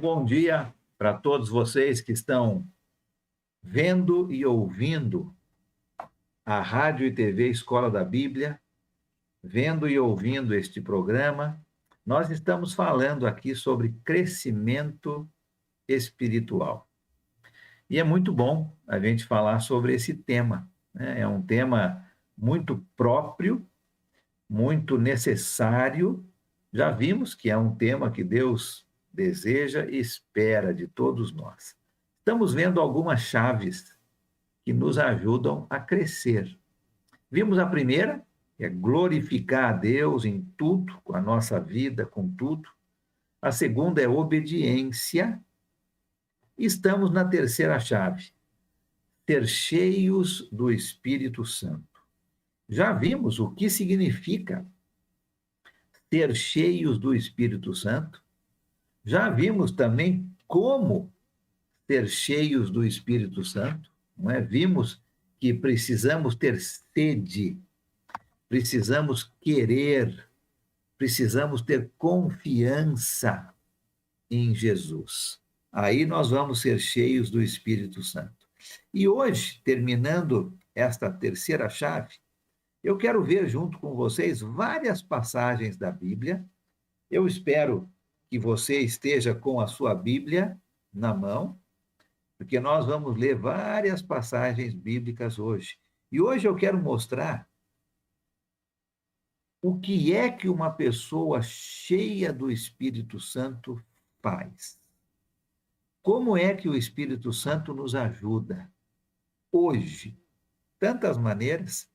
Bom dia para todos vocês que estão vendo e ouvindo a Rádio e TV Escola da Bíblia, vendo e ouvindo este programa. Nós estamos falando aqui sobre crescimento espiritual. E é muito bom a gente falar sobre esse tema, né? É um tema muito próprio, muito necessário. Já vimos que é um tema que Deus deseja e espera de todos nós. Estamos vendo algumas chaves que nos ajudam a crescer. Vimos a primeira, que é glorificar a Deus em tudo, com a nossa vida, com tudo. A segunda é obediência. Estamos na terceira chave, ser cheios do Espírito Santo. Já vimos o que significa ser cheios do Espírito Santo. Já vimos também como ser cheios do Espírito Santo, não é? Vimos que precisamos ter sede, precisamos querer, precisamos ter confiança em Jesus. Aí nós vamos ser cheios do Espírito Santo. E hoje, terminando esta terceira chave, eu quero ver junto com vocês várias passagens da Bíblia. Eu espero que você esteja com a sua Bíblia na mão, porque nós vamos ler várias passagens bíblicas hoje. E hoje eu quero mostrar o que é que uma pessoa cheia do Espírito Santo faz. Como é que o Espírito Santo nos ajuda hoje? Tantas maneiras,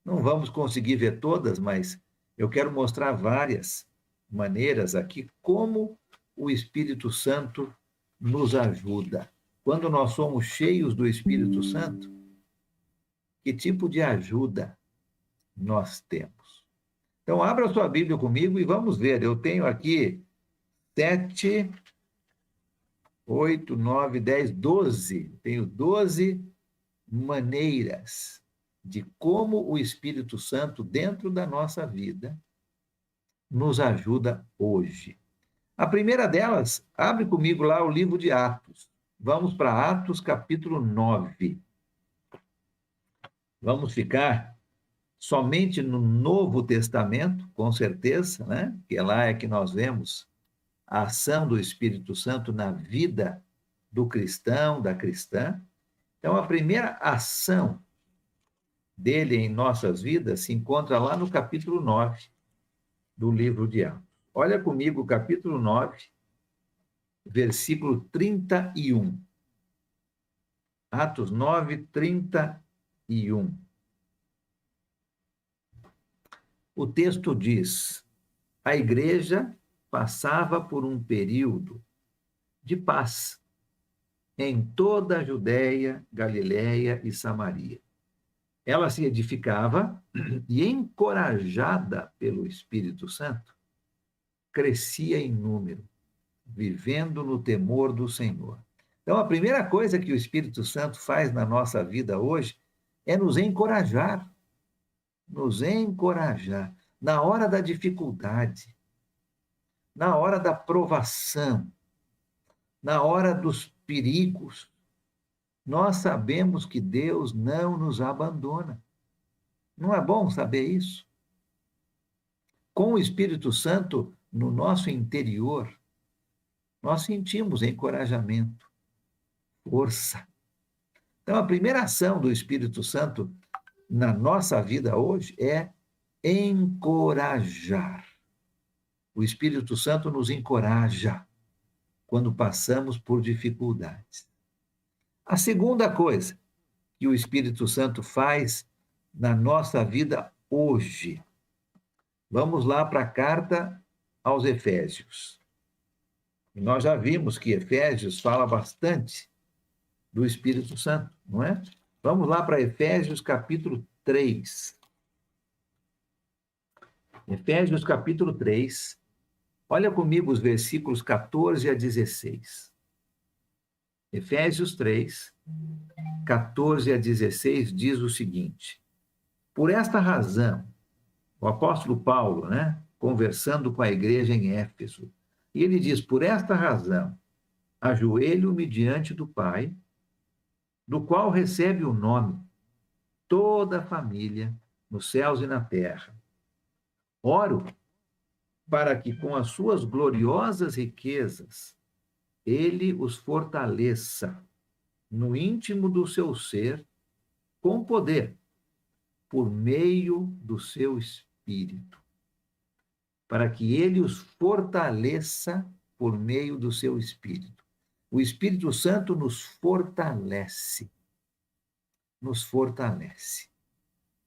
não vamos conseguir ver todas, mas eu quero mostrar várias maneiras aqui como o Espírito Santo nos ajuda. Quando nós somos cheios do Espírito Santo, que tipo de ajuda nós temos? Então, abra sua Bíblia comigo e vamos ver. Eu tenho aqui 7, 8, 9, 10, 12. Tenho 12 maneiras de como o Espírito Santo, dentro da nossa vida, nos ajuda hoje. A primeira delas, abre comigo lá o livro de Atos. Vamos para Atos, capítulo 9. Vamos ficar somente no Novo Testamento, com certeza, né? Que lá é que nós vemos a ação do Espírito Santo na vida do cristão, da cristã. Então, a primeira ação dele em nossas vidas se encontra lá no capítulo 9 do livro de Atos. Olha comigo o capítulo 9, versículo 31. Atos 9, 31. O texto diz: a igreja passava por um período de paz em toda a Judéia, Galiléia e Samaria. Ela se edificava e, encorajada pelo Espírito Santo, crescia em número, vivendo no temor do Senhor. Então, a primeira coisa que o Espírito Santo faz na nossa vida hoje é nos encorajar. Nos encorajar na hora da dificuldade, na hora da provação, na hora dos perigos. Nós sabemos que Deus não nos abandona. Não é bom saber isso? Com o Espírito Santo no nosso interior, nós sentimos encorajamento, força. Então, a primeira ação do Espírito Santo na nossa vida hoje é encorajar. O Espírito Santo nos encoraja quando passamos por dificuldades. A segunda coisa que o Espírito Santo faz na nossa vida hoje. Vamos lá para a carta aos Efésios. E nós já vimos que Efésios fala bastante do Espírito Santo, não é? Vamos lá para Efésios capítulo 3. Efésios capítulo 3. Olha comigo os versículos 14 a 16. Efésios 3, 14 a 16, diz o seguinte: por esta razão, o apóstolo Paulo, né, conversando com a igreja em Éfeso, e ele diz: por esta razão, ajoelho-me diante do Pai, do qual recebe o nome toda a família nos céus e na terra. Oro para que com as suas gloriosas riquezas ele os fortaleça no íntimo do seu ser com poder, por meio do seu Espírito, para que ele os fortaleça por meio do seu Espírito. O Espírito Santo nos fortalece. Nos fortalece.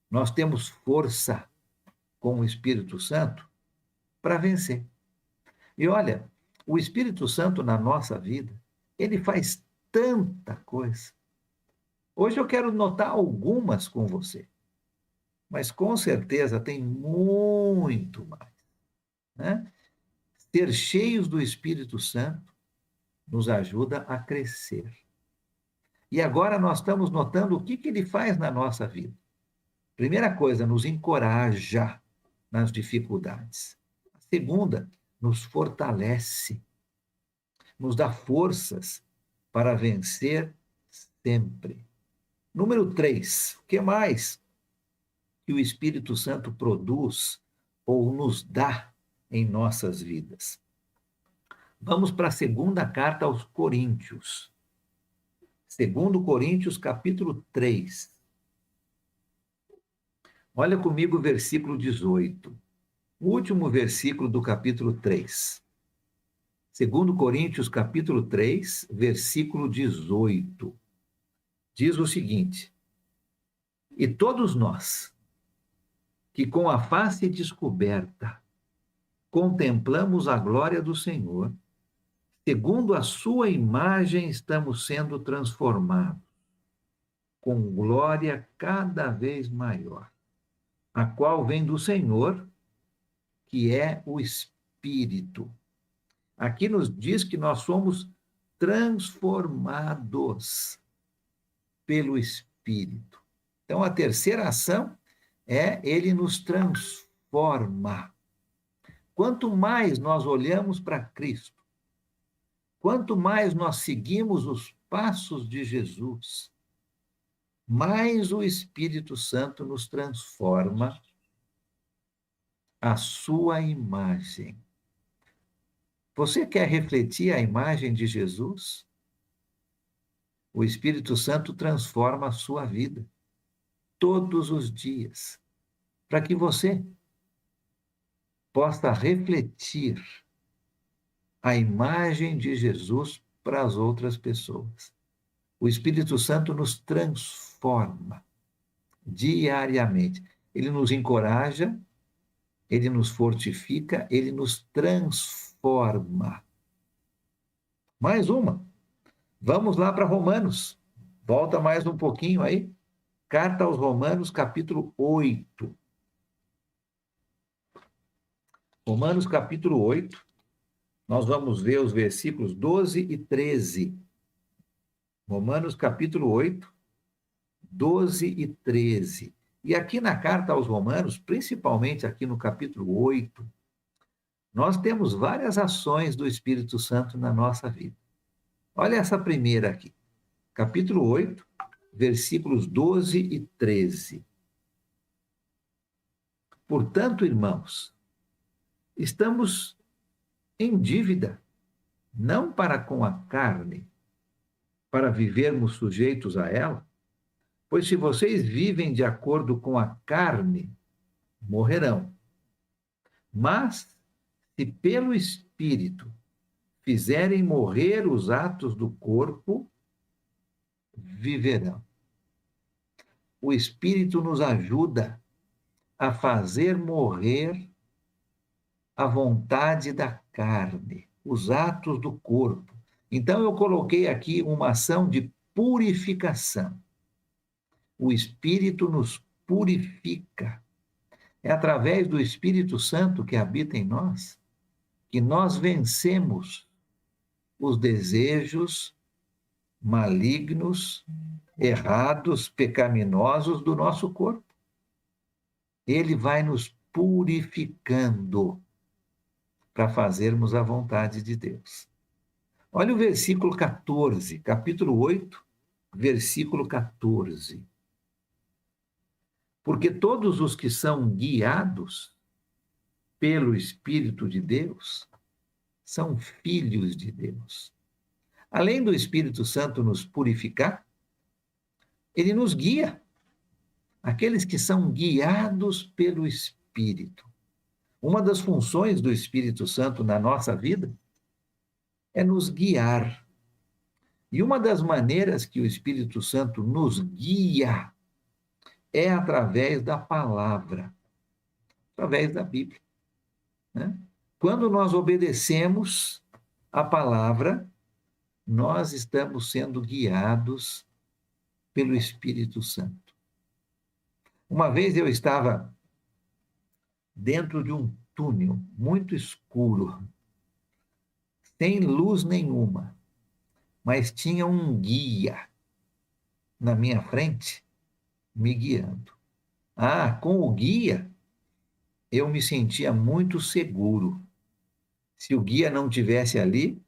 Nós temos força com o Espírito Santo para vencer. E olha, o Espírito Santo na nossa vida, ele faz tanta coisa. Hoje eu quero notar algumas com você, mas com certeza tem muito mais, né? Ser cheios do Espírito Santo nos ajuda a crescer. E agora nós estamos notando o que ele faz na nossa vida. Primeira coisa, nos encoraja nas dificuldades. A segunda, nos fortalece, nos dá forças para vencer sempre. Número 3, o que mais que o Espírito Santo produz ou nos dá em nossas vidas? Vamos para a segunda carta aos Coríntios. 2 Coríntios, capítulo 3. Olha comigo o versículo 18. O último versículo do capítulo 3. 2 Coríntios, capítulo 3, versículo 18. Diz o seguinte: e todos nós, que com a face descoberta contemplamos a glória do Senhor, segundo a sua imagem estamos sendo transformados, com glória cada vez maior, a qual vem do Senhor, que é o Espírito. Aqui nos diz que nós somos transformados pelo Espírito. Então, a terceira ação é ele nos transforma. Quanto mais nós olhamos para Cristo, quanto mais nós seguimos os passos de Jesus, mais o Espírito Santo nos transforma à sua imagem. Você quer refletir a imagem de Jesus? O Espírito Santo transforma a sua vida todos os dias, para que você possa refletir a imagem de Jesus para as outras pessoas. O Espírito Santo nos transforma diariamente. Ele nos encoraja, ele nos fortifica, ele nos transforma. Mais uma. Vamos lá para Romanos. Volta mais um pouquinho aí. Carta aos Romanos, capítulo 8. Romanos, capítulo 8. Nós vamos ver os versículos 12 e 13. Romanos, capítulo 8, 12 e 13. E aqui na carta aos Romanos, principalmente aqui no capítulo 8, nós temos várias ações do Espírito Santo na nossa vida. Olha essa primeira aqui. Capítulo 8, versículos 12 e 13. Portanto, irmãos, estamos em dívida, não para com a carne, para vivermos sujeitos a ela, pois se vocês vivem de acordo com a carne, morrerão. Mas, se pelo Espírito fizerem morrer os atos do corpo, viverão. O Espírito nos ajuda a fazer morrer a vontade da carne, os atos do corpo. Então, eu coloquei aqui uma ação de purificação. O Espírito nos purifica. É através do Espírito Santo que habita em nós que nós vencemos os desejos malignos errados, pecaminosos do nosso corpo. Ele vai nos purificando para fazermos a vontade de Deus. Olha o versículo 14, capítulo 8, versículo 14. Porque todos os que são guiados pelo Espírito de Deus são filhos de Deus. Além do Espírito Santo nos purificar, ele nos guia. Aqueles que são guiados pelo Espírito. Uma das funções do Espírito Santo na nossa vida é nos guiar. E uma das maneiras que o Espírito Santo nos guia é através da palavra, através da Bíblia, né? Quando nós obedecemos a palavra, nós estamos sendo guiados pelo Espírito Santo. Uma vez eu estava dentro de um túnel muito escuro, sem luz nenhuma, mas tinha um guia na minha frente me guiando. Com o guia, eu me sentia muito seguro. Se o guia não tivesse ali,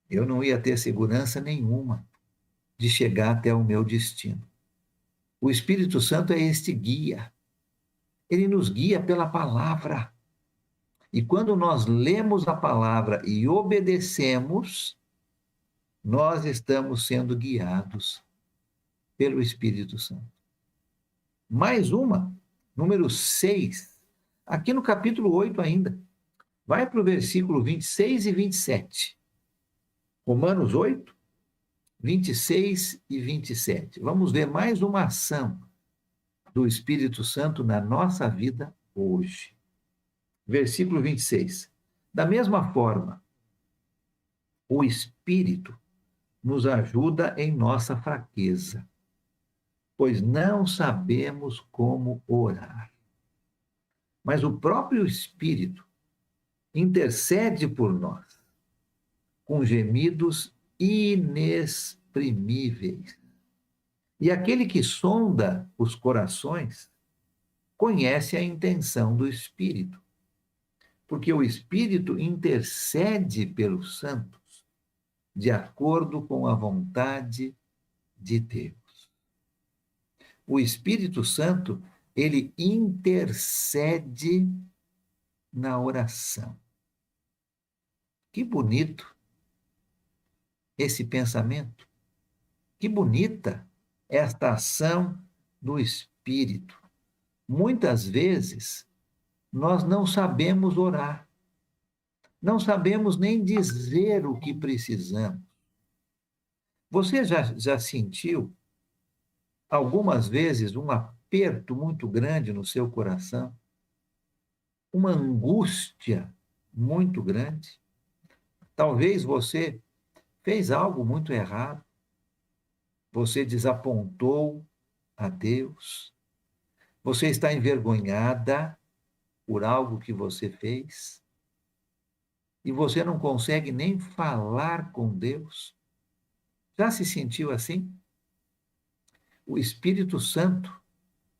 eu não ia ter segurança nenhuma de chegar até o meu destino. O Espírito Santo é este guia. Ele nos guia pela palavra. E quando nós lemos a palavra e obedecemos, nós estamos sendo guiados pelo Espírito Santo. Mais uma, número 6, aqui no capítulo 8 ainda. Vai para o versículo 26 e 27. Romanos 8, 26 e 27. Vamos ver mais uma ação do Espírito Santo na nossa vida hoje. Versículo 26. Da mesma forma, o Espírito nos ajuda em nossa fraqueza, pois não sabemos como orar. Mas o próprio Espírito intercede por nós com gemidos inexprimíveis. E aquele que sonda os corações conhece a intenção do Espírito, porque o Espírito intercede pelos santos de acordo com a vontade de Deus. O Espírito Santo, ele intercede na oração. Que bonito esse pensamento. Que bonita esta ação do Espírito. Muitas vezes, nós não sabemos orar. Não sabemos nem dizer o que precisamos. Você já sentiu algumas vezes um aperto muito grande no seu coração? Uma angústia muito grande? Talvez você fez algo muito errado. Você desapontou a Deus. Você está envergonhada por algo que você fez. E você não consegue nem falar com Deus. Já se sentiu assim? O Espírito Santo,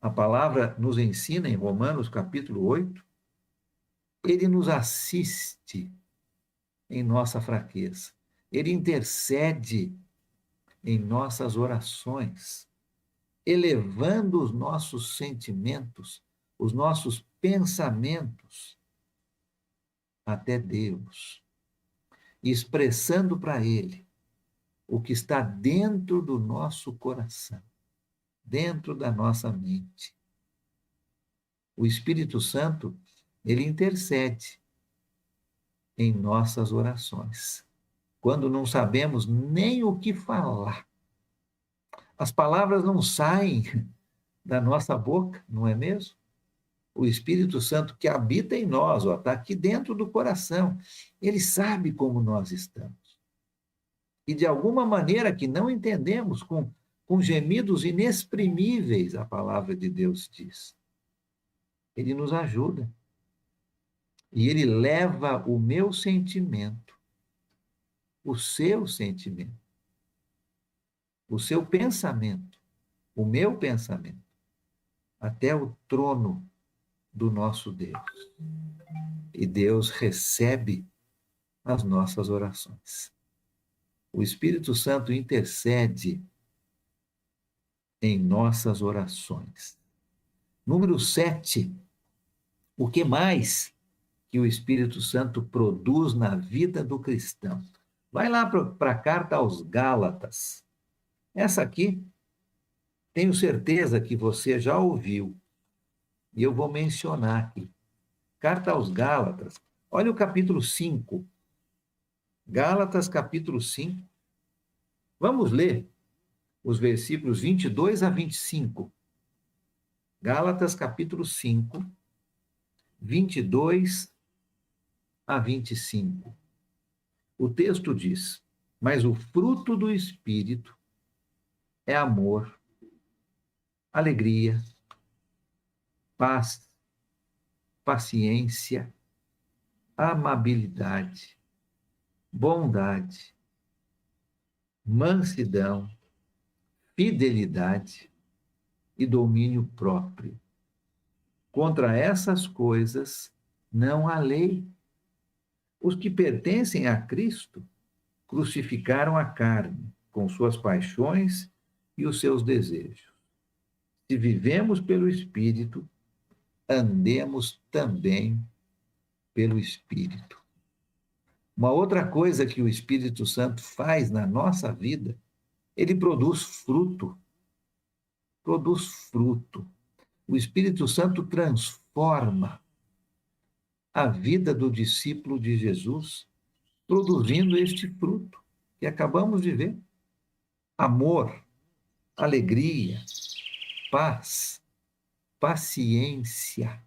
a palavra nos ensina em Romanos capítulo 8, ele nos assiste em nossa fraqueza. Ele intercede em nossas orações, elevando os nossos sentimentos, os nossos pensamentos até Deus, expressando para Ele o que está dentro do nosso coração, dentro da nossa mente. O Espírito Santo, ele intercede em nossas orações. Quando não sabemos nem o que falar, as palavras não saem da nossa boca, não é mesmo? O Espírito Santo que habita em nós, está aqui dentro do coração, ele sabe como nós estamos. E de alguma maneira que não entendemos, com gemidos inexprimíveis, a palavra de Deus diz. Ele nos ajuda. E ele leva o meu sentimento, o seu sentimento, o seu pensamento, o meu pensamento, até o trono do nosso Deus. E Deus recebe as nossas orações. O Espírito Santo intercede em nossas orações. Número 7. O que mais que o Espírito Santo produz na vida do cristão? Vai lá para a carta aos Gálatas. Essa aqui, tenho certeza que você já ouviu, e eu vou mencionar aqui. Carta aos Gálatas. Olha o capítulo 5. Gálatas, capítulo 5. Vamos ler os versículos 22 a 25. Gálatas, capítulo 5, 22 a 25. O texto diz: mas o fruto do Espírito é amor, alegria, paz, paciência, amabilidade, bondade, mansidão, fidelidade e domínio próprio. Contra essas coisas não há lei. Os que pertencem a Cristo crucificaram a carne com suas paixões e os seus desejos. Se vivemos pelo Espírito, andemos também pelo Espírito. Uma outra coisa que o Espírito Santo faz na nossa vida, ele produz fruto. Produz fruto. O Espírito Santo transforma a vida do discípulo de Jesus, produzindo este fruto que acabamos de ver. Amor, alegria, paz, paciência,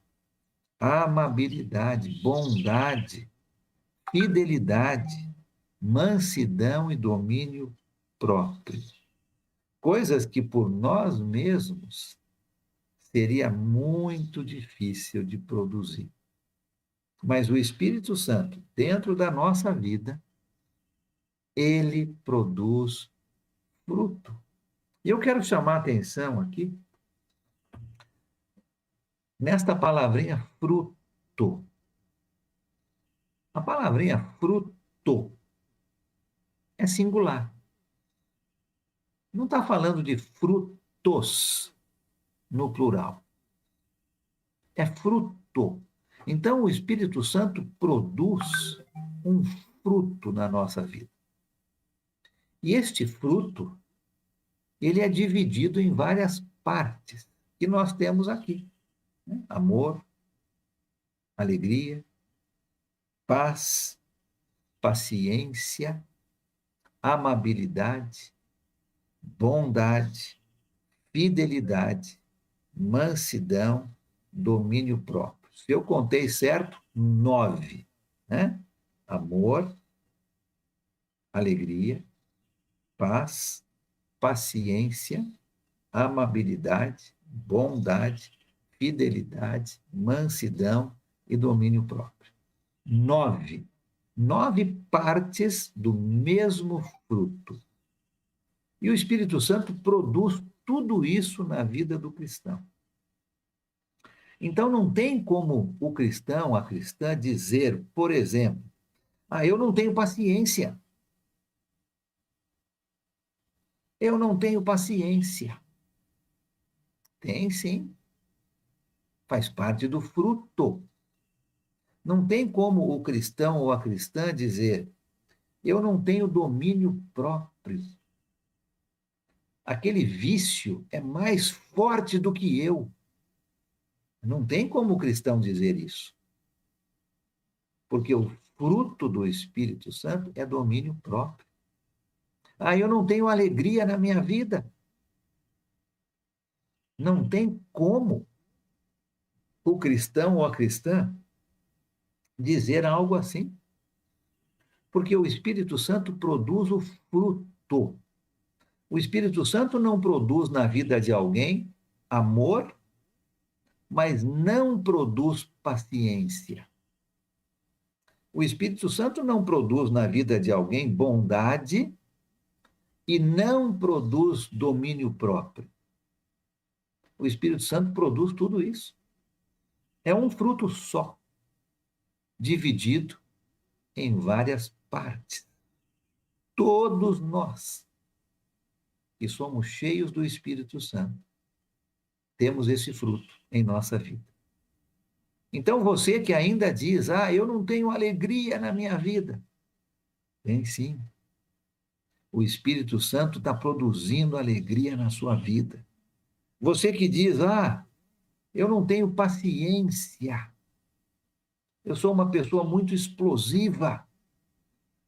amabilidade, bondade, fidelidade, mansidão e domínio próprio. Coisas que por nós mesmos seria muito difícil de produzir. Mas o Espírito Santo, dentro da nossa vida, ele produz fruto. E eu quero chamar a atenção aqui nesta palavrinha fruto. A palavrinha fruto é singular. Não está falando de frutos no plural. É fruto. Então, o Espírito Santo produz um fruto na nossa vida. E este fruto, ele é dividido em várias partes que nós temos aqui. Né? Amor, alegria, paz, paciência, amabilidade, bondade, fidelidade, mansidão, domínio próprio. Se eu contei certo, 9, né? Amor, alegria, paz, paciência, amabilidade, bondade, fidelidade, mansidão e domínio próprio. 9. 9 partes do mesmo fruto. E o Espírito Santo produz tudo isso na vida do cristão. Então, não tem como o cristão, a cristã, dizer, por exemplo, eu não tenho paciência. Eu não tenho paciência. Tem sim. Faz parte do fruto. Não tem como o cristão ou a cristã dizer, eu não tenho domínio próprio. Aquele vício é mais forte do que eu. Não tem como o cristão dizer isso. Porque o fruto do Espírito Santo é domínio próprio. Eu não tenho alegria na minha vida. Não tem como o cristão ou a cristã dizer algo assim. Porque o Espírito Santo produz o fruto. O Espírito Santo não produz na vida de alguém amor, mas não produz paciência. O Espírito Santo não produz na vida de alguém bondade e não produz domínio próprio. O Espírito Santo produz tudo isso. É um fruto só, dividido em várias partes. Todos nós, que somos cheios do Espírito Santo, temos esse fruto em nossa vida. Então, você que ainda diz, eu não tenho alegria na minha vida. Tem sim. O Espírito Santo está produzindo alegria na sua vida. Você que diz, eu não tenho paciência. Eu sou uma pessoa muito explosiva.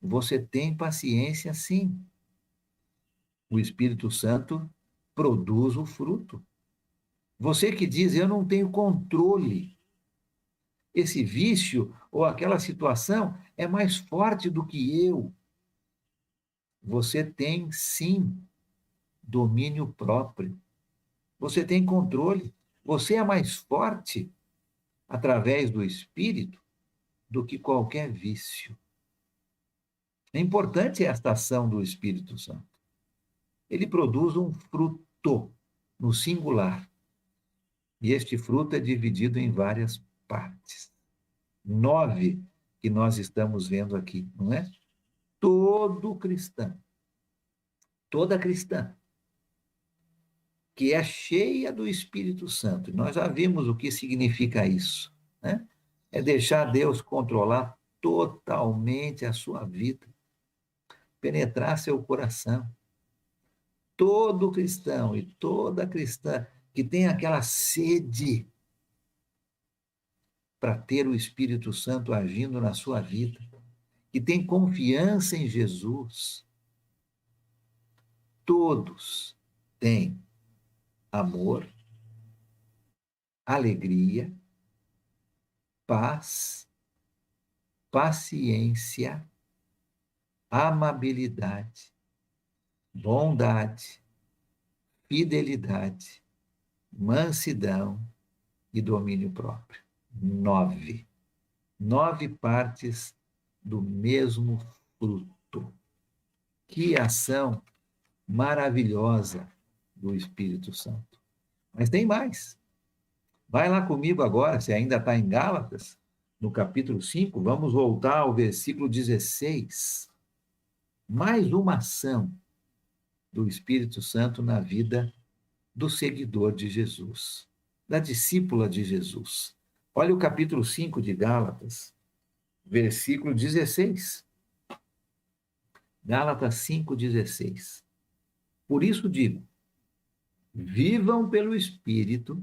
Você tem paciência, sim. O Espírito Santo produz o fruto. Você que diz, eu não tenho controle. Esse vício ou aquela situação é mais forte do que eu. Você tem, sim, domínio próprio. Você tem controle. Você é mais forte através do Espírito do que qualquer vício. É importante esta ação do Espírito Santo. Ele produz um fruto no singular. E este fruto é dividido em várias partes. 9 que nós estamos vendo aqui, não é? Todo cristão, toda cristã, que é cheia do Espírito Santo, e nós já vimos o que significa isso, né? É deixar Deus controlar totalmente a sua vida, penetrar seu coração. Todo cristão e toda cristã que tem aquela sede para ter o Espírito Santo agindo na sua vida, que tem confiança em Jesus, todos têm amor, alegria, paz, paciência, amabilidade, bondade, fidelidade, mansidão e domínio próprio. 9. 9 partes do mesmo fruto. Que ação maravilhosa do Espírito Santo. Mas tem mais. Vai lá comigo agora, se ainda está em Gálatas, no capítulo 5, vamos voltar ao versículo 16. Mais uma ação do Espírito Santo na vida do seguidor de Jesus, da discípula de Jesus. Olha o capítulo 5 de Gálatas, versículo 16. Gálatas 5:16. Por isso digo, vivam pelo Espírito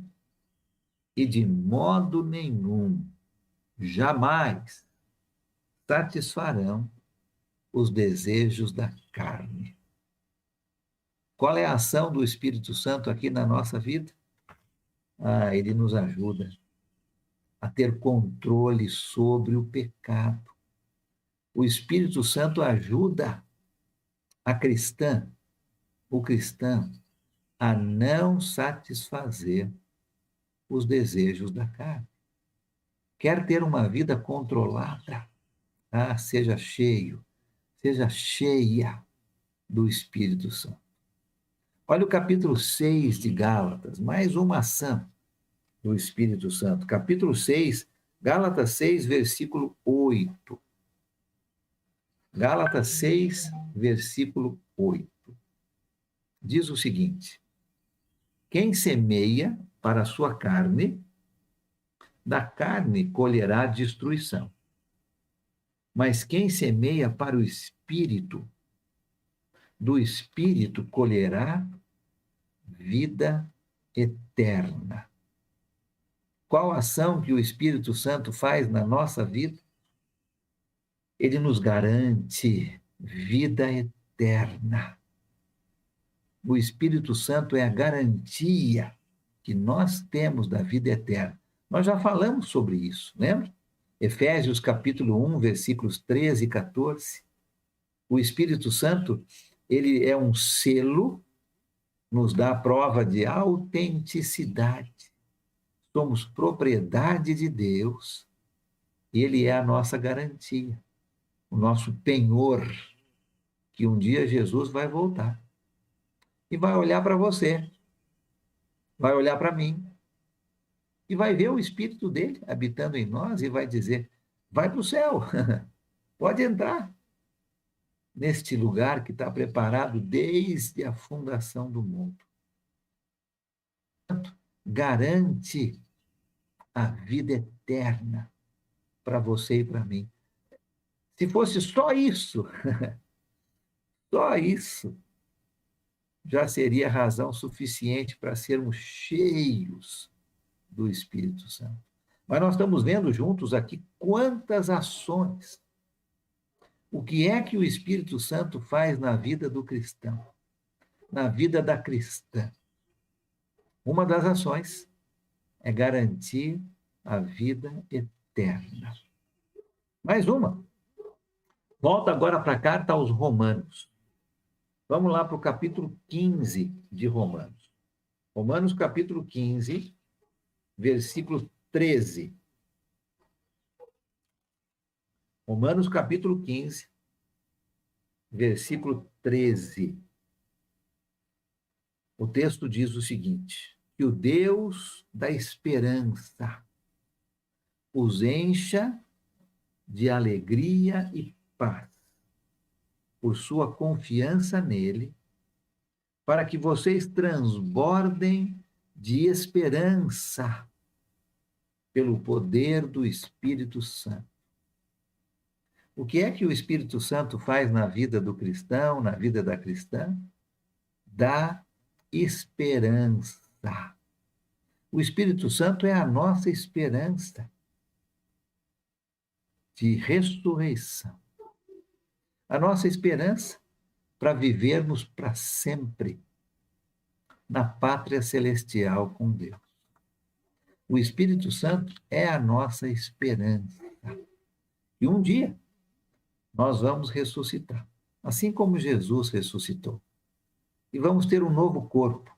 e de modo nenhum, jamais, satisfarão os desejos da carne. Qual é a ação do Espírito Santo aqui na nossa vida? Ele nos ajuda a ter controle sobre o pecado. O Espírito Santo ajuda a cristã, o cristão, a não satisfazer os desejos da carne. Quer ter uma vida controlada? Seja cheio, seja cheia do Espírito Santo. Olha o capítulo 6 de Gálatas, mais uma ação do Espírito Santo. Capítulo 6, Gálatas 6, versículo 8. Gálatas 6, versículo 8. Diz o seguinte: quem semeia para a sua carne, da carne colherá destruição. Mas quem semeia para o Espírito, do Espírito colherá vida eterna. Qual ação que o Espírito Santo faz na nossa vida? Ele nos garante vida eterna. O Espírito Santo é a garantia que nós temos da vida eterna. Nós já falamos sobre isso, lembra? Efésios capítulo 1, versículos 13 e 14. O Espírito Santo, ele é um selo, nos dá a prova de autenticidade. Somos propriedade de Deus, ele é a nossa garantia, o nosso penhor, que um dia Jesus vai voltar. e vai olhar para você, vai olhar para mim, e vai ver o Espírito dele habitando em nós e vai dizer: vai para o céu, pode entrar neste lugar que está preparado desde a fundação do mundo. Garante a vida eterna para você e para mim. Se fosse só isso, já seria razão suficiente para sermos cheios do Espírito Santo. Mas nós estamos vendo juntos aqui quantas ações. O que é que o Espírito Santo faz na vida do cristão, na vida da cristã? Uma das ações é garantir a vida eterna. Mais uma. Volta agora para a carta aos Romanos. Vamos lá para o capítulo 15 de Romanos. Romanos, capítulo 15, versículo 13. Romanos, capítulo 15, versículo 13. O texto diz o seguinte: que o Deus da esperança os encha de alegria e paz por sua confiança nele, para que vocês transbordem de esperança pelo poder do Espírito Santo. O que é que o Espírito Santo faz na vida do cristão, na vida da cristã? Dá esperança. O Espírito Santo é a nossa esperança de ressurreição. A nossa esperança para vivermos para sempre na pátria celestial com Deus. O Espírito Santo é a nossa esperança. E um dia nós vamos ressuscitar, assim como Jesus ressuscitou. E vamos ter um novo corpo,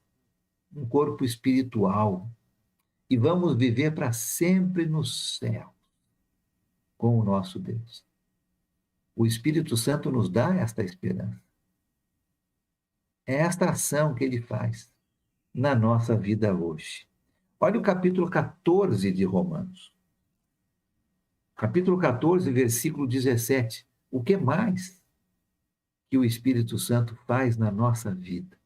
um corpo espiritual, e vamos viver para sempre no céu com o nosso Deus. O Espírito Santo nos dá esta esperança. É esta ação que ele faz na nossa vida hoje. Olha o capítulo 14 de Romanos. Capítulo 14, versículo 17. O que mais que o Espírito Santo faz na nossa vida?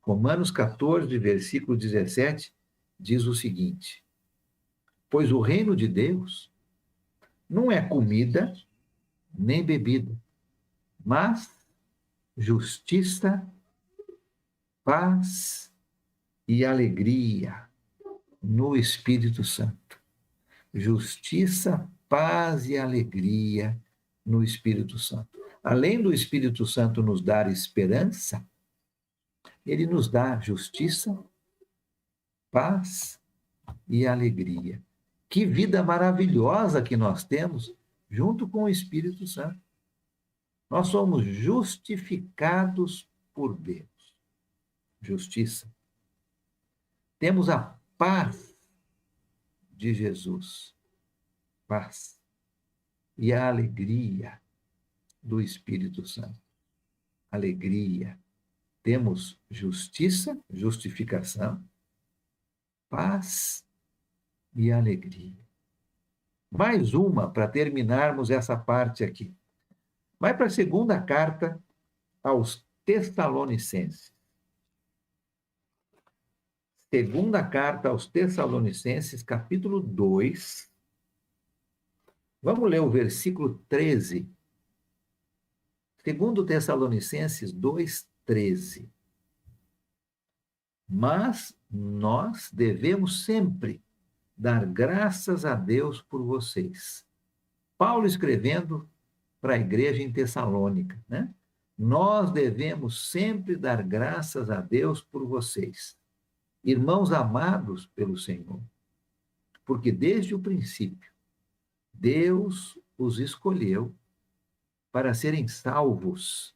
Romanos 14, versículo 17, diz o seguinte: pois o reino de Deus não é comida nem bebida, mas justiça, paz e alegria no Espírito Santo. Justiça, paz e alegria no Espírito Santo. Além do Espírito Santo nos dar esperança, ele nos dá justiça, paz e alegria. Que vida maravilhosa que nós temos junto com o Espírito Santo. Nós somos justificados por Deus. Justiça. Temos a paz de Jesus. Paz. E a alegria do Espírito Santo. Alegria. Temos justiça, justificação, paz e alegria. Mais uma para terminarmos essa parte aqui. Vai para a segunda carta aos Tessalonicenses. Segunda carta aos Tessalonicenses, capítulo 2. Vamos ler o versículo 13. Segundo Tessalonicenses 2:13. Mas nós devemos sempre dar graças a Deus por vocês. Paulo escrevendo para a igreja em Tessalônica, né? Nós devemos sempre dar graças a Deus por vocês, irmãos amados pelo Senhor, porque desde o princípio Deus os escolheu para serem salvos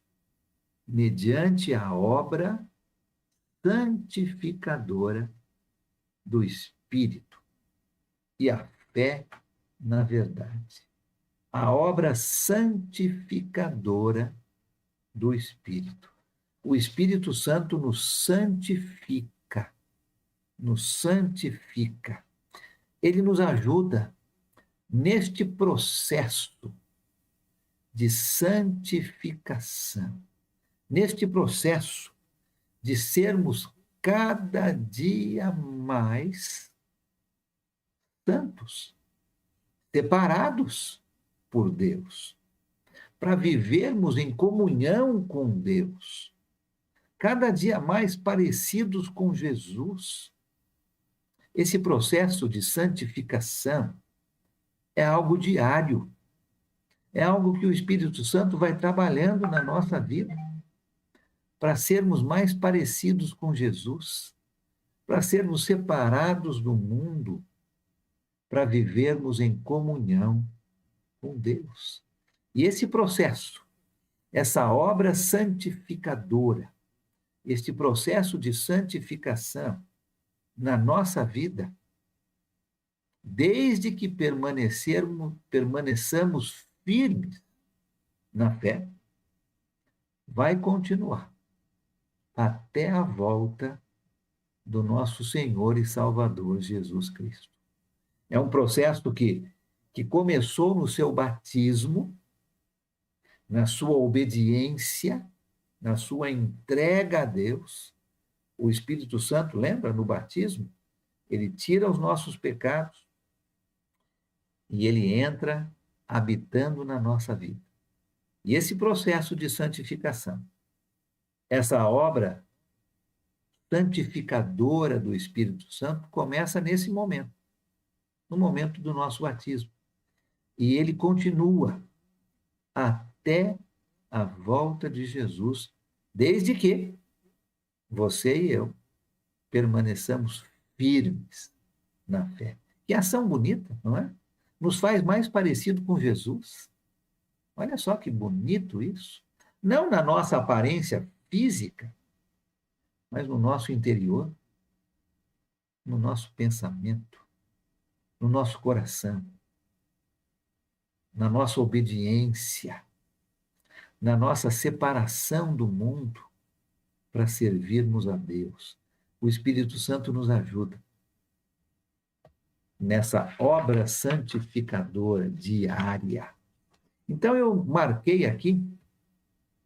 mediante a obra santificadora do Espírito e a fé na verdade. A obra santificadora do Espírito. o Espírito Santo nos santifica, nos santifica. Ele nos ajuda neste processo de santificação, neste processo de sermos cada dia mais santos, separados por Deus, para vivermos em comunhão com Deus, cada dia mais parecidos com Jesus. Esse processo de santificação é algo diário, é algo que o Espírito Santo vai trabalhando na nossa vida para sermos mais parecidos com Jesus, para sermos separados do mundo, para vivermos em comunhão com Deus. E esse processo, essa obra santificadora, este processo de santificação na nossa vida, desde que permaneçamos firmes na fé, vai continuar até a volta do nosso Senhor e Salvador Jesus Cristo. É um processo que começou no seu batismo, na sua obediência, na sua entrega a Deus. O Espírito Santo, lembra, no batismo, ele tira os nossos pecados e ele entra habitando na nossa vida. E esse processo de santificação, essa obra santificadora do Espírito Santo, começa nesse momento, no momento do nosso batismo. E ele continua até a volta de Jesus, desde que você e eu permaneçamos firmes na fé. Que ação bonita, não é? Nos faz mais parecido com Jesus. Olha só que bonito isso. Não na nossa aparência física, mas no nosso interior, no nosso pensamento, no nosso coração, na nossa obediência, na nossa separação do mundo para servirmos a Deus. O Espírito Santo nos ajuda nessa obra santificadora diária. Então, eu marquei aqui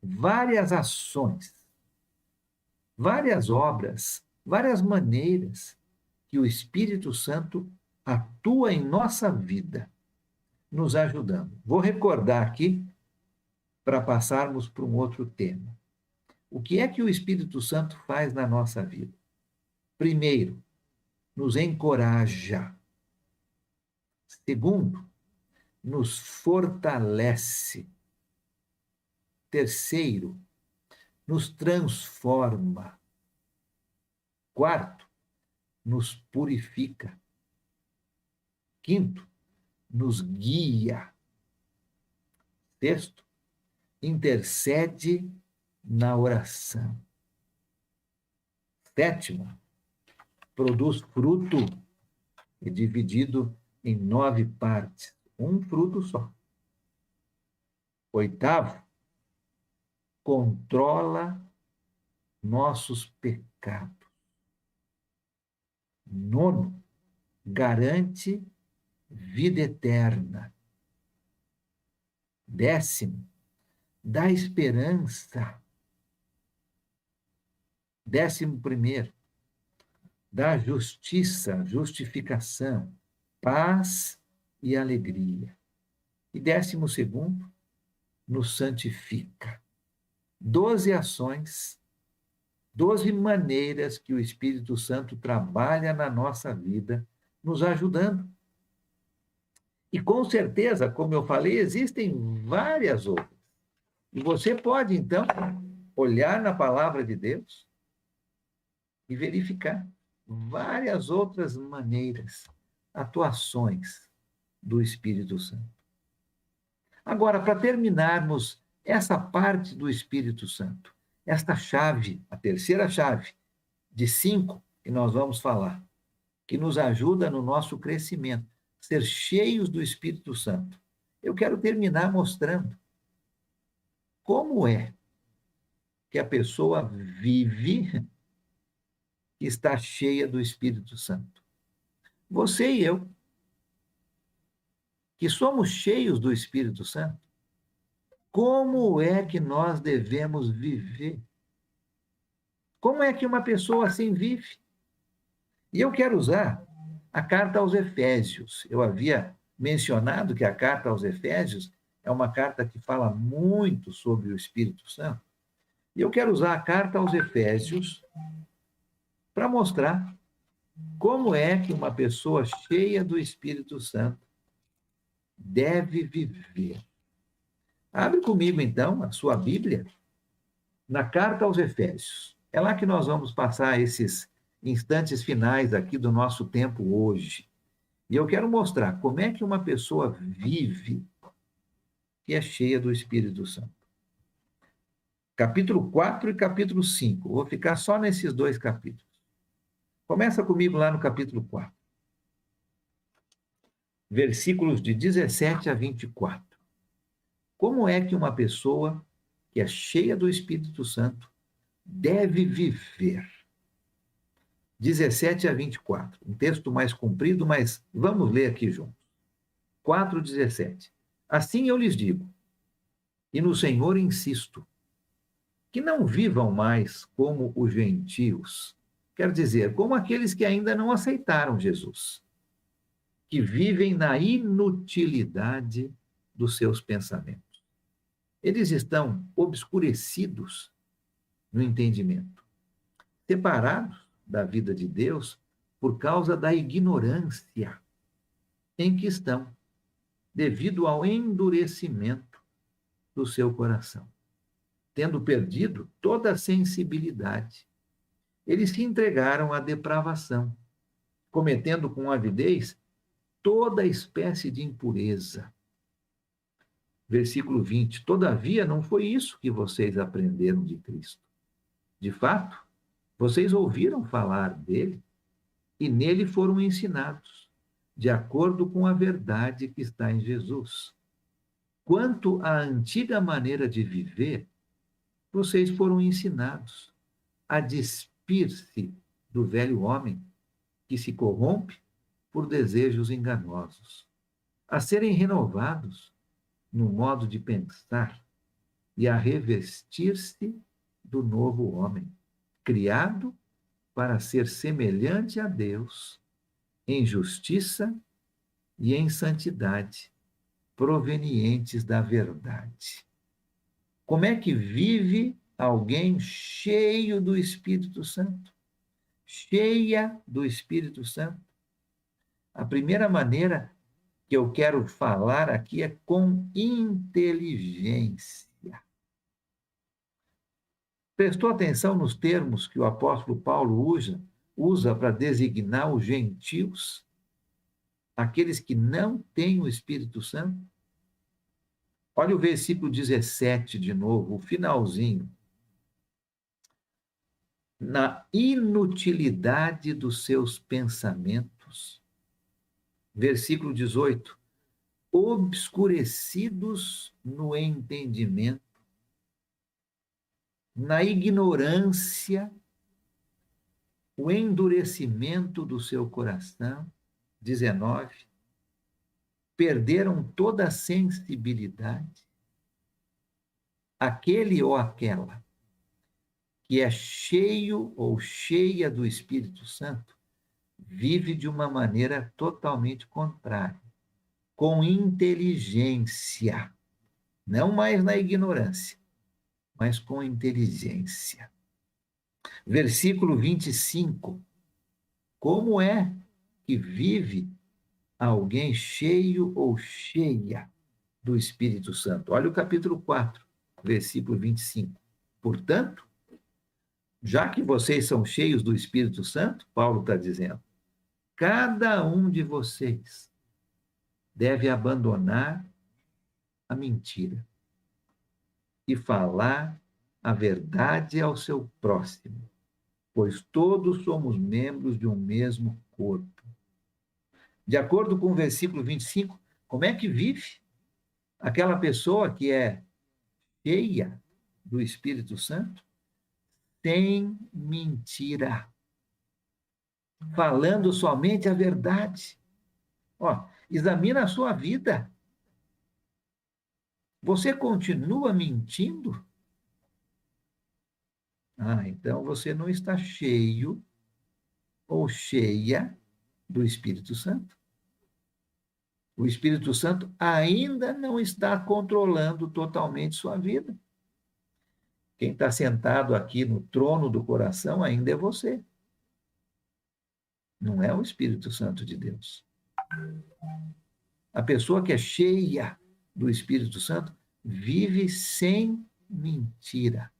várias ações, várias obras, várias maneiras que o Espírito Santo atua em nossa vida, nos ajudando. Vou recordar aqui para passarmos para um outro tema. O que é que o Espírito Santo faz na nossa vida? Primeiro, nos encoraja. Segundo, nos fortalece. Terceiro, nos transforma. Quarto, nos purifica. Quinto, nos guia. Sexto, intercede na oração. Sétimo, produz fruto, é dividido em 9 partes, um fruto só. Oitavo, controla nossos pecados. Nono, garante vida eterna. Décimo, dá esperança. 11º, dá justiça, justificação, paz e alegria. E 12º, nos santifica. 12 ações, 12 maneiras que o Espírito Santo trabalha na nossa vida, nos ajudando. E com certeza, como eu falei, existem várias outras. E você pode, então, olhar na palavra de Deus e verificar várias outras maneiras, atuações do Espírito Santo. Agora, para terminarmos essa parte do Espírito Santo, esta chave, a terceira chave de 5 que nós vamos falar, que nos ajuda no nosso crescimento, ser cheios do Espírito Santo. Eu quero terminar mostrando como é que a pessoa vive e está cheia do Espírito Santo? Você e eu, que somos cheios do Espírito Santo, como é que nós devemos viver? Como é que uma pessoa assim vive? E eu quero usar a carta aos Efésios. Eu havia mencionado que a carta aos Efésios é uma carta que fala muito sobre o Espírito Santo. E eu quero usar a carta aos Efésios para mostrar como é que uma pessoa cheia do Espírito Santo deve viver. Abre comigo, então, a sua Bíblia na carta aos Efésios. É lá que nós vamos passar esses instantes finais aqui do nosso tempo hoje. E eu quero mostrar como é que uma pessoa vive que é cheia do Espírito Santo. Capítulo 4 e capítulo 5. Vou ficar só nesses dois capítulos. Começa comigo lá no capítulo 4. Versículos de 17 a 24. Como é que uma pessoa que é cheia do Espírito Santo deve viver? 17 a 24. Um texto mais comprido, mas vamos ler aqui juntos. 4:17. Assim eu lhes digo, e no Senhor insisto, que não vivam mais como os gentios, quer dizer, como aqueles que ainda não aceitaram Jesus, que vivem na inutilidade dos seus pensamentos. Eles estão obscurecidos no entendimento, separados da vida de Deus por causa da ignorância em que estão, devido ao endurecimento do seu coração. Tendo perdido toda a sensibilidade, eles se entregaram à depravação, cometendo com avidez toda espécie de impureza. Versículo 20. Todavia, não foi isso que vocês aprenderam de Cristo. De fato, vocês ouviram falar dele e nele foram ensinados, de acordo com a verdade que está em Jesus. Quanto à antiga maneira de viver, vocês foram ensinados a despir-se do velho homem que se corrompe por desejos enganosos, a serem renovados no modo de pensar e a revestir-se do novo homem, criado para ser semelhante a Deus em justiça e em santidade, provenientes da verdade. Como é que vive alguém cheio do Espírito Santo? Cheia do Espírito Santo? A primeira maneira que eu quero falar aqui é com inteligência. Prestou atenção nos termos que o apóstolo Paulo usa para designar os gentios, aqueles que não têm o Espírito Santo? Olha o versículo 17 de novo, o finalzinho. Na inutilidade dos seus pensamentos. Versículo 18. Obscurecidos no entendimento, na ignorância, o endurecimento do seu coração. 19. Perderam toda a sensibilidade. Aquele ou aquela que é cheio ou cheia do Espírito Santo vive de uma maneira totalmente contrária, com inteligência, não mais na ignorância, mas com inteligência. Versículo 25. Como é que vive alguém cheio ou cheia do Espírito Santo? Olha o capítulo 4, versículo 25. Portanto, já que vocês são cheios do Espírito Santo, Paulo está dizendo, cada um de vocês deve abandonar a mentira e falar a verdade ao seu próximo, pois todos somos membros de um mesmo corpo. De acordo com o versículo 25, como é que vive aquela pessoa que é cheia do Espírito Santo? sem mentira, falando somente a verdade. Ó, examina a sua vida. Você continua mentindo? Ah, então você não está cheio ou cheia do Espírito Santo. O Espírito Santo ainda não está controlando totalmente sua vida. Quem está sentado aqui no trono do coração ainda é você. Não é o Espírito Santo de Deus. A pessoa que é cheia do Espírito Santo vive sem mentira,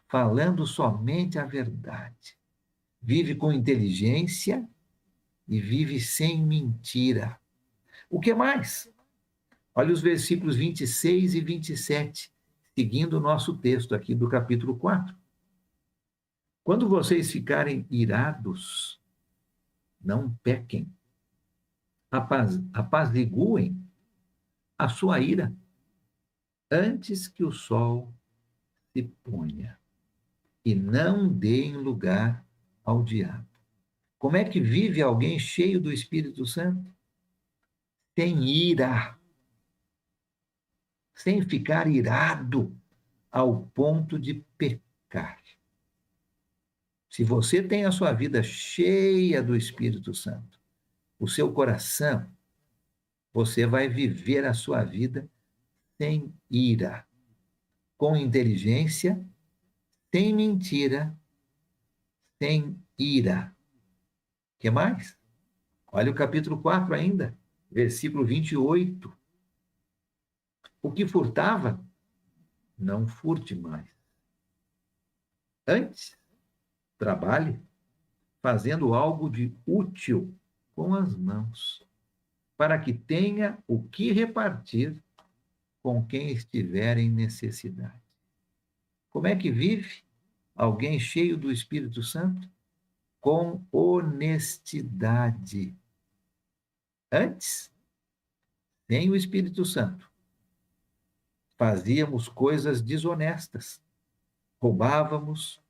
falando somente a verdade. Vive com inteligência e vive sem mentira. O que mais? Olha os versículos 26 e 27, seguindo o nosso texto aqui do capítulo 4. Quando vocês ficarem irados, não pequem. Apaziguem a sua ira antes que o sol se ponha e não deem lugar ao diabo. Como é que vive alguém cheio do Espírito Santo? Sem ira, sem ficar irado ao ponto de pecar. Se você tem a sua vida cheia do Espírito Santo, o seu coração, você vai viver a sua vida sem ira, com inteligência, sem mentira, sem ira. O que mais? Olha o capítulo 4 ainda, versículo 28. O que furtava, não furte mais. Antes, trabalhe fazendo algo de útil com as mãos, para que tenha o que repartir com quem estiver em necessidade. Como é que vive alguém cheio do Espírito Santo? Com honestidade. Antes, sem o Espírito Santo, fazíamos coisas desonestas, roubávamos,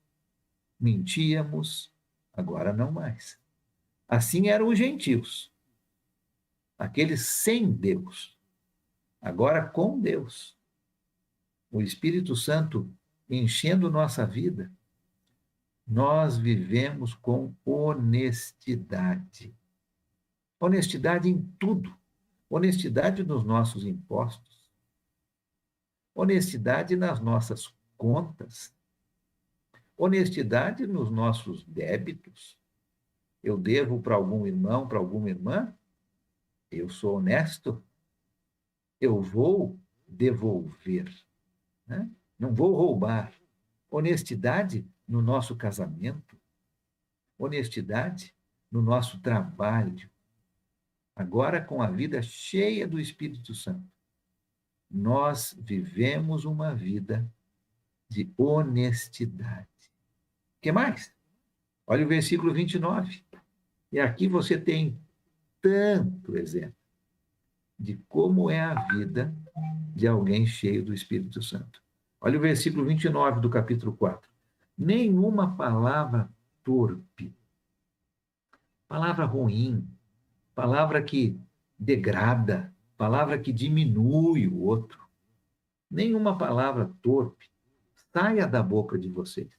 mentíamos, agora não mais. Assim eram os gentios, aqueles sem Deus, agora com Deus. O Espírito Santo enchendo nossa vida, nós vivemos com honestidade. Honestidade em tudo. Honestidade nos nossos impostos. Honestidade nas nossas contas. Honestidade nos nossos débitos. Eu devo para algum irmão, para alguma irmã? Eu sou honesto? Eu vou devolver, né? Não vou roubar. Honestidade no nosso casamento. Honestidade no nosso trabalho. Agora, com a vida cheia do Espírito Santo, nós vivemos uma vida de honestidade. O que mais? Olha o versículo 29. E aqui você tem tanto exemplo de como é a vida de alguém cheio do Espírito Santo. Olha o versículo 29 do capítulo 4. Nenhuma palavra torpe, palavra ruim, palavra que degrada, palavra que diminui o outro. Nenhuma palavra torpe saia da boca de vocês,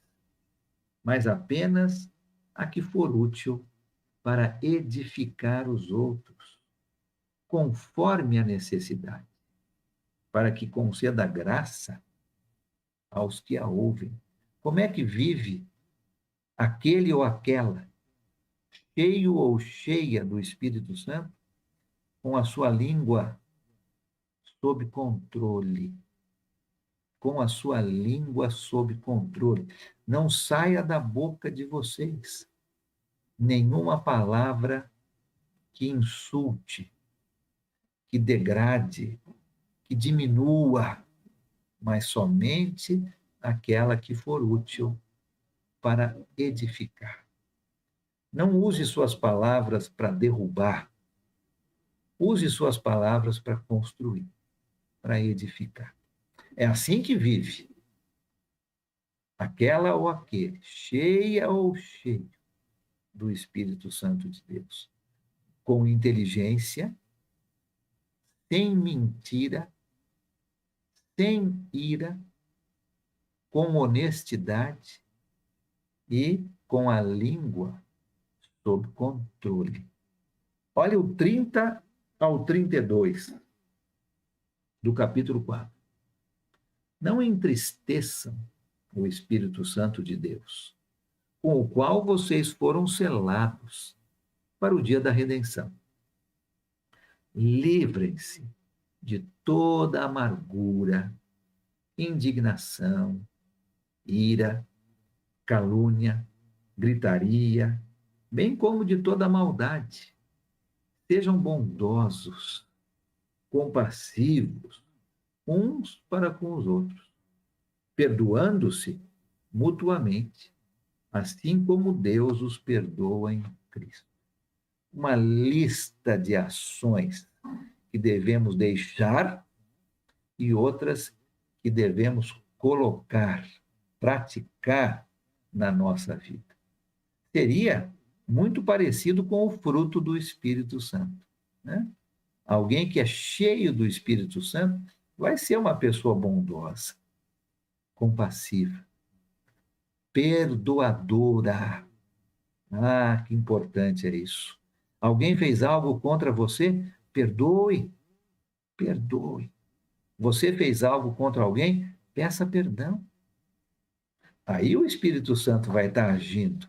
mas apenas a que for útil para edificar os outros, conforme a necessidade, para que conceda graça aos que a ouvem. Como é que vive aquele ou aquela, cheio ou cheia do Espírito Santo, com a sua língua sob controle? Com a sua língua sob controle. Não saia da boca de vocês nenhuma palavra que insulte, que degrade, que diminua, mas somente aquela que for útil para edificar. Não use suas palavras para derrubar. Use suas palavras para construir, para edificar. É assim que vive aquela ou aquele, cheia ou cheio do Espírito Santo de Deus, com inteligência, sem mentira, sem ira, com honestidade e com a língua sob controle. Olha o 30 ao 32 do capítulo 4. Não entristeçam o Espírito Santo de Deus, com o qual vocês foram selados para o dia da redenção. Livrem-se de toda amargura, indignação, ira, calúnia, gritaria, bem como de toda maldade. Sejam bondosos, compassivos, uns para com os outros, perdoando-se mutuamente, assim como Deus os perdoa em Cristo. Uma lista de ações que devemos deixar e outras que devemos colocar, praticar na nossa vida. Seria muito parecido com o fruto do Espírito Santo, né? Alguém que é cheio do Espírito Santo vai ser uma pessoa bondosa, compassiva, perdoadora. Ah, que importante é isso. Alguém fez algo contra você? Perdoe, perdoe. Você fez algo contra alguém? Peça perdão. Aí o Espírito Santo vai estar agindo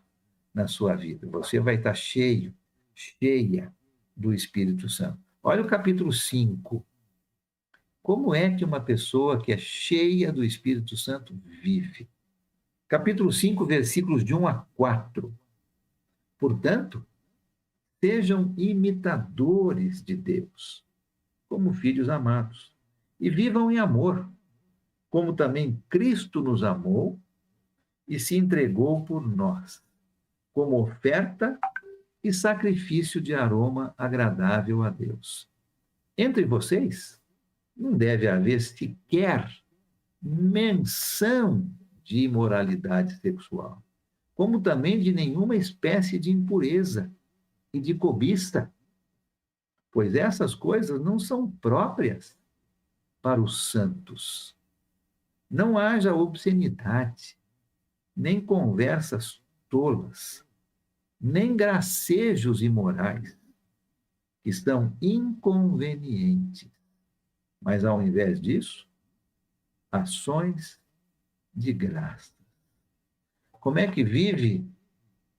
na sua vida. Você vai estar cheio, cheia do Espírito Santo. Olha o capítulo 5. Como é que uma pessoa que é cheia do Espírito Santo vive? Capítulo 5, versículos de 1 a 4. Portanto, sejam imitadores de Deus, como filhos amados, e vivam em amor, como também Cristo nos amou e se entregou por nós, como oferta e sacrifício de aroma agradável a Deus. Entre vocês, não deve haver sequer menção de imoralidade sexual, como também de nenhuma espécie de impureza e de cobiça, pois essas coisas não são próprias para os santos. Não haja obscenidade, nem conversas tolas, nem gracejos imorais, que são inconvenientes, mas ao invés disso, ações de graça. Como é que vive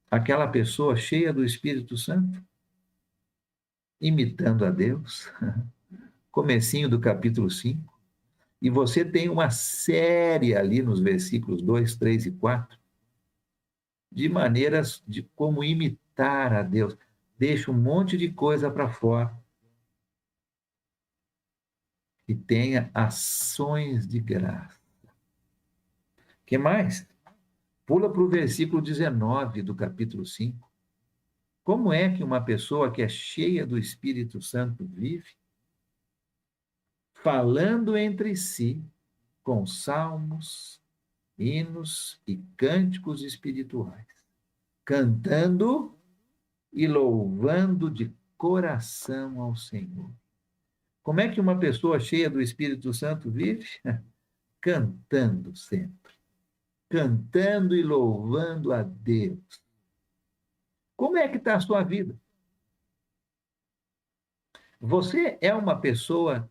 aquela pessoa cheia do Espírito Santo? Imitando a Deus. Comecinho do capítulo 5. E você tem uma série ali nos versículos 2, 3 e 4 de maneiras de como imitar a Deus. Deixa um monte de coisa para fora. E tenha ações de graça. O que mais? Pula para o versículo 19 do capítulo 5. Como é que uma pessoa que é cheia do Espírito Santo vive? Falando entre si com salmos, hinos e cânticos espirituais, cantando e louvando de coração ao Senhor. Como é que uma pessoa cheia do Espírito Santo vive? Cantando sempre, cantando e louvando a Deus. Como é que está a sua vida? Você é uma pessoa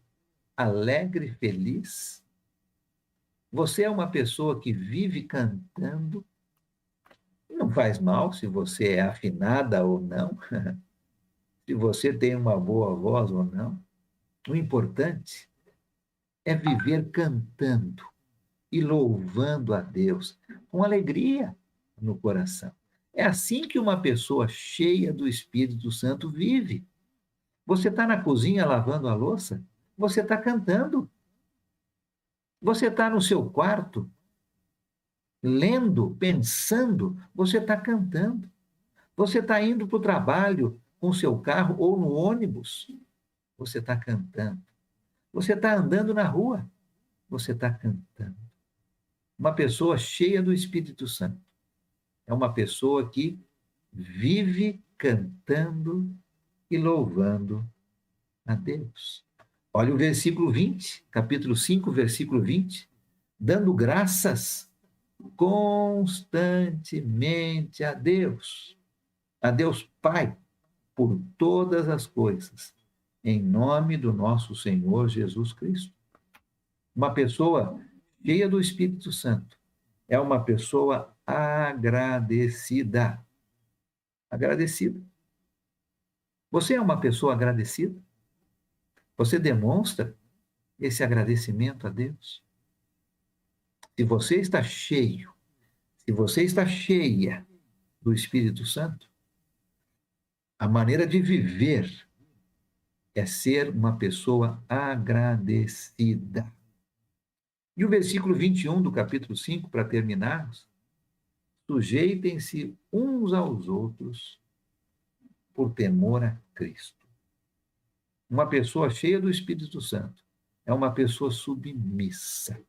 alegre, feliz? Você é uma pessoa que vive cantando? Não faz mal se você é afinada ou não, se você tem uma boa voz ou não. O importante é viver cantando e louvando a Deus com alegria no coração. É assim que uma pessoa cheia do Espírito Santo vive. Você está na cozinha lavando a louça? Você está cantando. Você está no seu quarto, lendo, pensando, você está cantando. Você está indo para o trabalho com o seu carro ou no ônibus, você está cantando. Você está andando na rua, você está cantando. Uma pessoa cheia do Espírito Santo é uma pessoa que vive cantando e louvando a Deus. Olha o versículo 20, capítulo 5, versículo 20. Dando graças constantemente a Deus Pai, por todas as coisas, em nome do nosso Senhor Jesus Cristo. Uma pessoa cheia do Espírito Santo é uma pessoa agradecida. Agradecida. Você é uma pessoa agradecida? Você demonstra esse agradecimento a Deus? Se você está cheio, se você está cheia do Espírito Santo, a maneira de viver é ser uma pessoa agradecida. E o versículo 21 do capítulo 5, para terminarmos, sujeitem-se uns aos outros por temor a Cristo. Uma pessoa cheia do Espírito Santo é uma pessoa submissa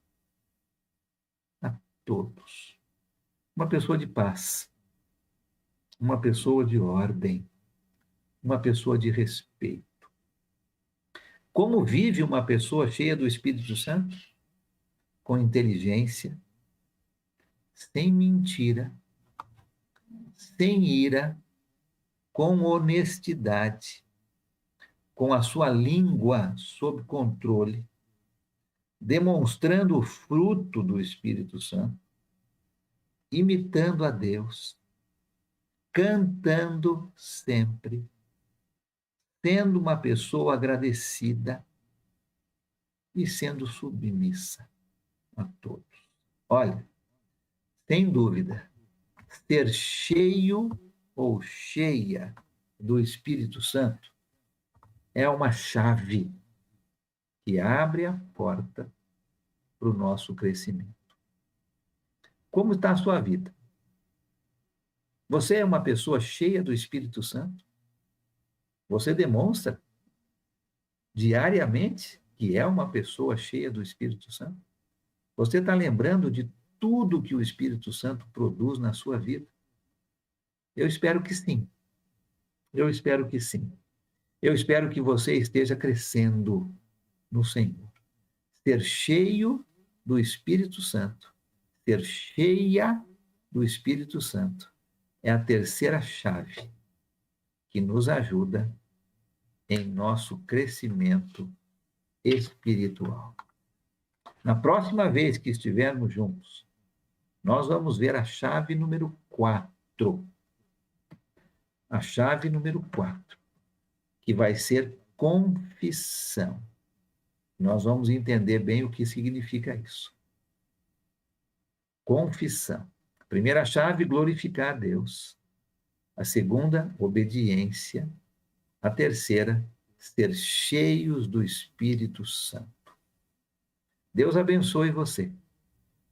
a todos. Uma pessoa de paz, uma pessoa de ordem, uma pessoa de respeito. Como vive uma pessoa cheia do Espírito Santo? Com inteligência, sem mentira, sem ira, com honestidade, com a sua língua sob controle, demonstrando o fruto do Espírito Santo, imitando a Deus, cantando sempre, sendo uma pessoa agradecida e sendo submissa a todos. Olha, sem dúvida, ser cheio ou cheia do Espírito Santo é uma chave que abre a porta para o nosso crescimento. Como está a sua vida? Você é uma pessoa cheia do Espírito Santo? Você demonstra diariamente que é uma pessoa cheia do Espírito Santo? Você está lembrando de tudo que o Espírito Santo produz na sua vida? Eu espero que sim. Eu espero que sim. Eu espero que você esteja crescendo no Senhor. Ser cheio do Espírito Santo, ser cheia do Espírito Santo, é a terceira chave que nos ajuda em nosso crescimento espiritual. Na próxima vez que estivermos juntos, nós vamos ver a chave número 4. A chave número 4, que vai ser confissão. Nós vamos entender bem o que significa isso. Confissão. A primeira chave, glorificar a Deus. A segunda, obediência. A terceira, ser cheios do Espírito Santo. Deus abençoe você.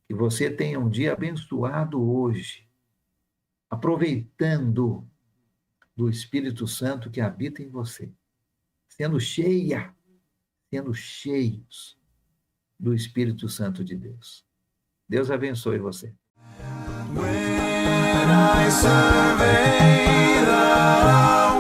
Que você tenha um dia abençoado hoje, aproveitando do Espírito Santo que habita em você, sendo cheios do Espírito Santo de Deus. Deus abençoe você. When I survey the